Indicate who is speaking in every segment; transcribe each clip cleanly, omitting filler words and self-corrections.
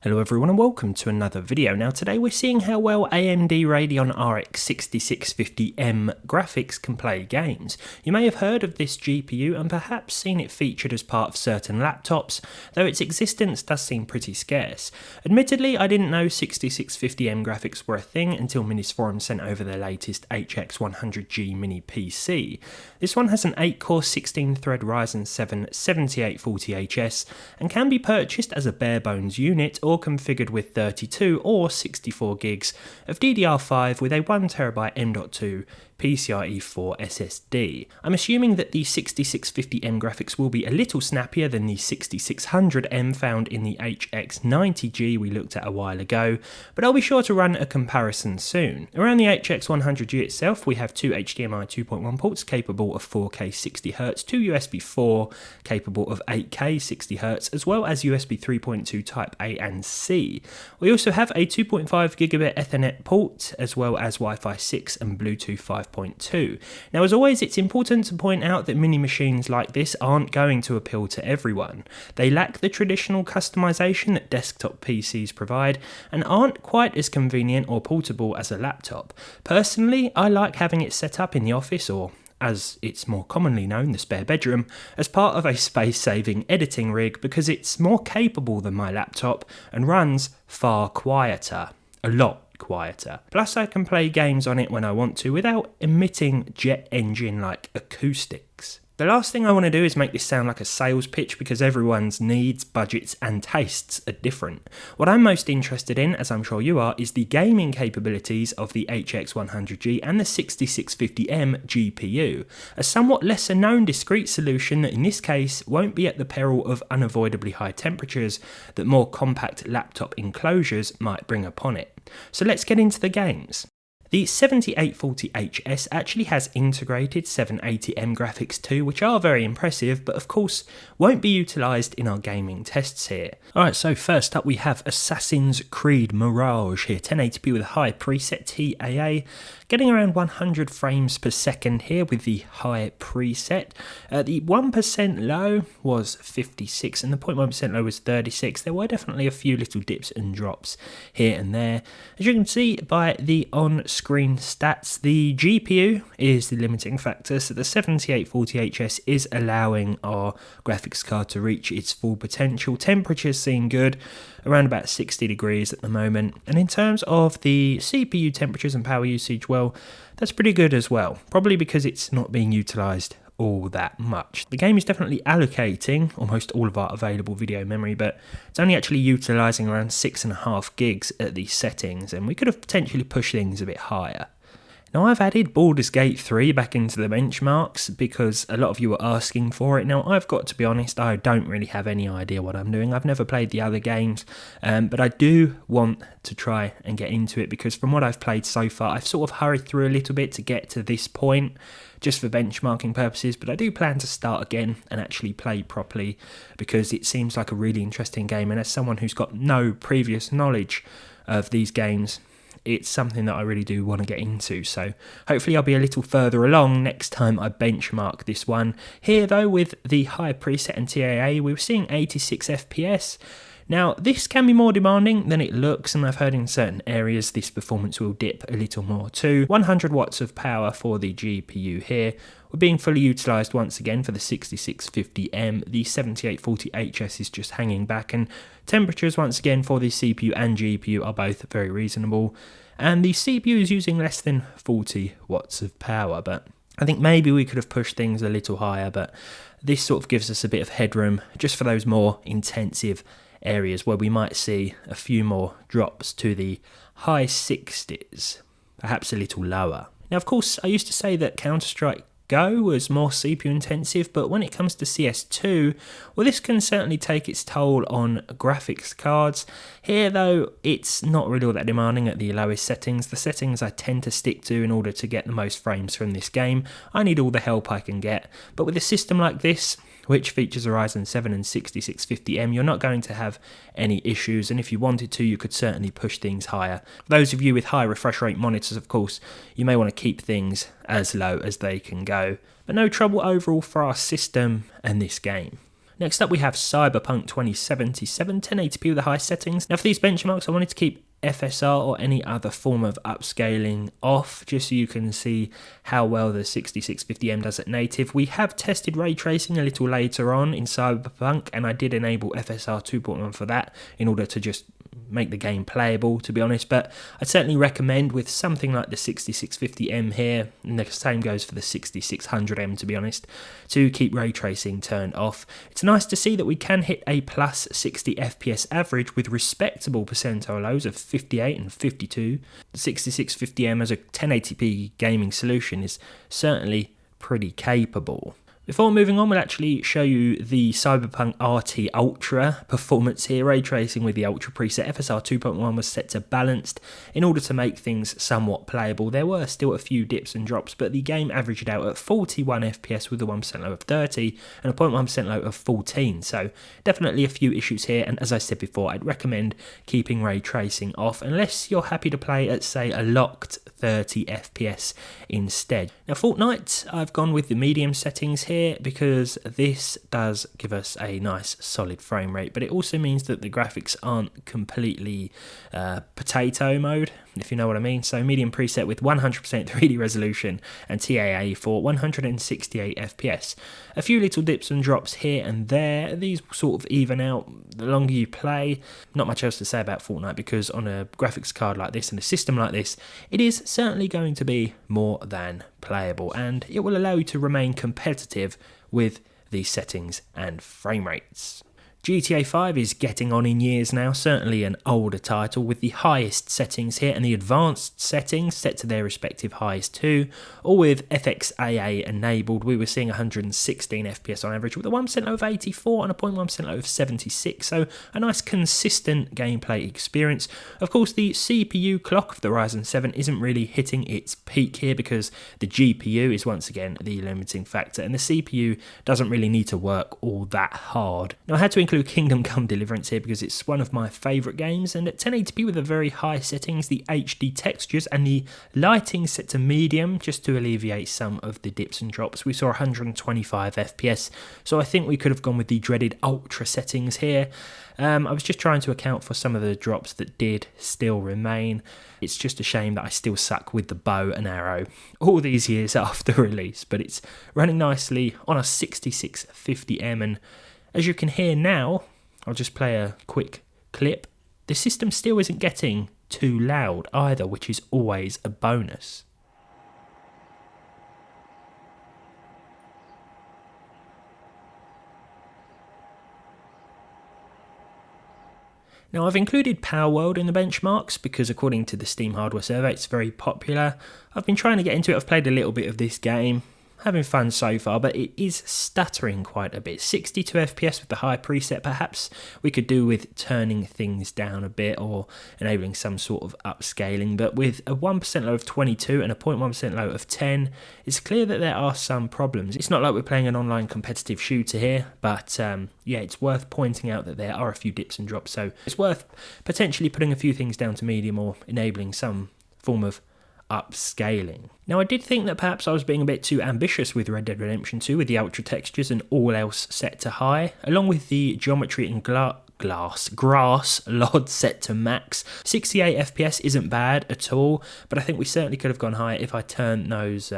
Speaker 1: Hello everyone and welcome to another video. Now today we're seeing how well AMD Radeon RX 6650M graphics can play games. You may have heard of this GPU and perhaps seen it featured as part of certain laptops, though its existence does seem pretty scarce. Admittedly, I didn't know 6650M graphics were a thing until Minisforum sent over their latest HX100G mini PC. This one has an 8-core 16-thread Ryzen 7 7840HS and can be purchased as a bare bones unit or configured with 32 or 64 gigs of DDR5 with a 1TB M.2 PCIe 4 SSD. I'm assuming that the 6650M graphics will be a little snappier than the 6600M found in the HX100G we looked at a while ago, but I'll be sure to run a comparison soon. Around the HX100G itself, we have two HDMI 2.1 ports capable of 4K 60Hz, two USB 4 capable of 8K 60Hz, as well as USB 3.2 Type A and C. We also have a 2.5 gigabit Ethernet port, as well as Wi-Fi 6 and Bluetooth 5.2. Now, as always, it's important to point out that mini machines like this aren't going to appeal to everyone. They lack the traditional customization that desktop PCs provide and aren't quite as convenient or portable as a laptop. Personally, I like having it set up in the office, or as it's more commonly known, the spare bedroom, as part of a space-saving editing rig because it's more capable than my laptop and runs far quieter. A lot quieter. Plus I can play games on it when I want to without emitting jet engine-like acoustics. The last thing I want to do is make this sound like a sales pitch because everyone's needs, budgets and tastes are different. What I'm most interested in, as I'm sure you are, is the gaming capabilities of the HX100G and the 6650M GPU, a somewhat lesser known discrete solution that in this case won't be at the peril of unavoidably high temperatures that more compact laptop enclosures might bring upon it. So let's get into the games. The 7840HS actually has integrated 780M graphics too, which are very impressive, but of course won't be utilised in our gaming tests here. Alright, so first up we have Assassin's Creed Mirage here, 1080p with a high preset TAA, getting around 100 frames per second here with the high preset. The 1% low was 56 and the 0.1% low was 36. There were definitely a few little dips and drops here and there. As you can see by the on-screen stats, the GPU is the limiting factor, so the 7840HS is allowing our graphics card to reach its full potential. Temperatures seem good, around about 60 degrees at the moment, and in terms of the CPU temperatures and power usage, well, that's pretty good as well, probably because it's not being utilised all that much. The game is definitely allocating almost all of our available video memory, but it's only actually utilising around 6.5 gigs at these settings, and we could have potentially pushed things a bit higher. Now, I've added Baldur's Gate 3 back into the benchmarks because a lot of you were asking for it. Now, I've got to be honest, I don't really have any idea what I'm doing. I've never played the other games, but I do want to try and get into it because from what I've played so far, I've sort of hurried through a little bit to get to this point just for benchmarking purposes, but I do plan to start again and actually play properly because it seems like a really interesting game, and as someone who's got no previous knowledge of these games, it's something that I really do want to get into, so hopefully I'll be a little further along next time I benchmark this one. Here though, with the high preset and TAA, we were seeing 86 FPS. Now, this can be more demanding than it looks, and I've heard in certain areas this performance will dip a little more too. 100 watts of power for the GPU here. We're being fully utilised once again for the 6650M. The 7840HS is just hanging back, and temperatures once again for the CPU and GPU are both very reasonable. And the CPU is using less than 40 watts of power, but I think maybe we could have pushed things a little higher, but this sort of gives us a bit of headroom just for those more intensive areas where we might see a few more drops to the high 60s, perhaps a little lower. Now, of course, I used to say that Counter-Strike Go was more CPU intensive, but when it comes to CS2, well, this can certainly take its toll on graphics cards. Here though, it's not really all that demanding at the lowest settings. The settings I tend to stick to in order to get the most frames from this game. I need all the help I can get, but with a system like this, which features a Ryzen 7 and 6650M, you're not going to have any issues, and if you wanted to, you could certainly push things higher. For those of you with high refresh rate monitors, of course, you may want to keep things as low as they can go, but no trouble overall for our system and this game. Next up we have Cyberpunk 2077, 1080p with the high settings. Now for these benchmarks I wanted to keep FSR or any other form of upscaling off, just so you can see how well the 6650M does at native. We have tested ray tracing a little later on in Cyberpunk, and I did enable FSR 2.1 for that in order to just make the game playable, to be honest, but I'd certainly recommend with something like the 6650M here, and the same goes for the 6600M to be honest, to keep ray tracing turned off. It's nice to see that we can hit a plus 60 FPS average with respectable percentile lows of 58 and 52. The 6650M as a 1080p gaming solution is certainly pretty capable. Before moving on, we'll actually show you the Cyberpunk RT Ultra performance here. Ray tracing with the Ultra preset. FSR 2.1 was set to balanced in order to make things somewhat playable. There were still a few dips and drops, but the game averaged out at 41 FPS with a 1% low of 30 and a 0.1% low of 14. So definitely a few issues here, and as I said before, I'd recommend keeping ray tracing off unless you're happy to play at, say, a locked 30 FPS instead. Now Fortnite, I've gone with the medium settings here because this does give us a nice solid frame rate, but it also means that the graphics aren't completely potato mode, if you know what I mean. So medium preset with 100% 3D resolution and TAA for 168 FPS. A few little dips and drops here and there. These sort of even out the longer you play. Not much else to say about Fortnite because on a graphics card like this and a system like this, it is certainly going to be more than playable, and it will allow you to remain competitive with these settings and frame rates. GTA 5 is getting on in years now, certainly an older title with the highest settings here and the advanced settings set to their respective highest too, all with FXAA enabled. We were seeing 116 FPS on average with a 1% low of 84 and a 0.1% low of 76, so a nice consistent gameplay experience. Of course the CPU clock of the Ryzen 7 isn't really hitting its peak here because the GPU is once again the limiting factor, and the CPU doesn't really need to work all that hard. Now I had to include Kingdom Come Deliverance here because it's one of my favourite games, and at 1080p with the very high settings, the HD textures and the lighting set to medium just to alleviate some of the dips and drops, we saw 125 FPS, so I think we could have gone with the dreaded ultra settings here. I was just trying to account for some of the drops that did still remain. It's just a shame that I still suck with the bow and arrow all these years after release, but it's running nicely on a 6650M, and as you can hear now, I'll just play a quick clip. The system still isn't getting too loud either, which is always a bonus. Now I've included Palworld in the benchmarks because according to the Steam hardware survey it's very popular. I've been trying to get into it, I've played a little bit of this game. Having fun so far, but it is stuttering quite a bit. 62 FPS with the high preset, perhaps we could do with turning things down a bit or enabling some sort of upscaling, but with a 1% low of 22 and a 0.1% low of 10, it's clear that there are some problems. It's not like we're playing an online competitive shooter here, but yeah, it's worth pointing out that there are a few dips and drops, so it's worth potentially putting a few things down to medium or enabling some form of upscaling. Now I did think that perhaps I was being a bit too ambitious with Red Dead Redemption 2 with the ultra textures and all else set to high, along with the geometry and grass LOD set to max. 68 FPS isn't bad at all, but I think we certainly could have gone higher if I turned those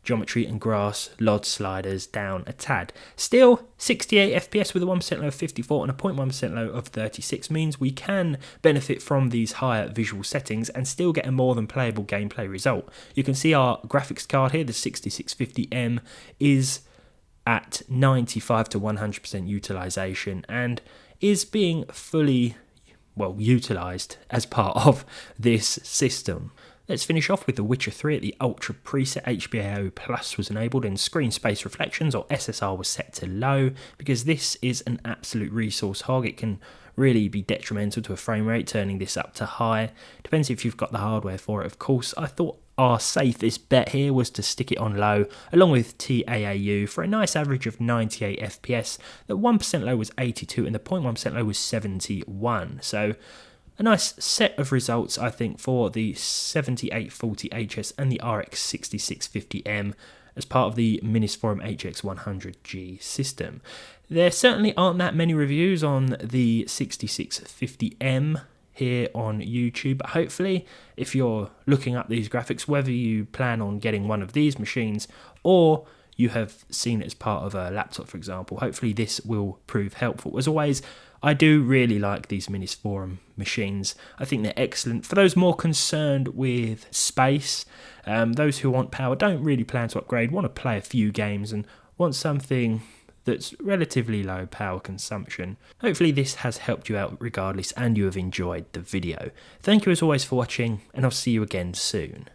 Speaker 1: geometry and grass LOD sliders down a tad. Still, 68 FPS with a 1% low of 54 and a 0.1% low of 36 means we can benefit from these higher visual settings and still get a more than playable gameplay result. You can see our graphics card here, the 6650M, is at 95 to 100% utilization and is being fully, well, utilized as part of this system. Let's finish off with The Witcher 3 at the Ultra preset. HBAO Plus was enabled and Screen Space Reflections or SSR was set to low because this is an absolute resource hog. It can really be detrimental to a frame rate turning this up to high. Depends if you've got the hardware for it, of course. I thought our safest bet here was to stick it on low along with TAAU for a nice average of 98 FPS. The 1% low was 82 and the 0.1% low was 71. So a nice set of results, I think, for the 7840HS and the RX 6650M. as part of the Minisforum HX100G system. There certainly aren't that many reviews on the 6650M here on YouTube, but hopefully if you're looking up these graphics, whether you plan on getting one of these machines or you have seen it as part of a laptop, for example, hopefully this will prove helpful. As always, I do really like these Minisforum machines. I think they're excellent for those more concerned with space, those who want power, don't really plan to upgrade, want to play a few games and want something that's relatively low power consumption. Hopefully this has helped you out regardless and you have enjoyed the video. Thank you as always for watching, and I'll see you again soon.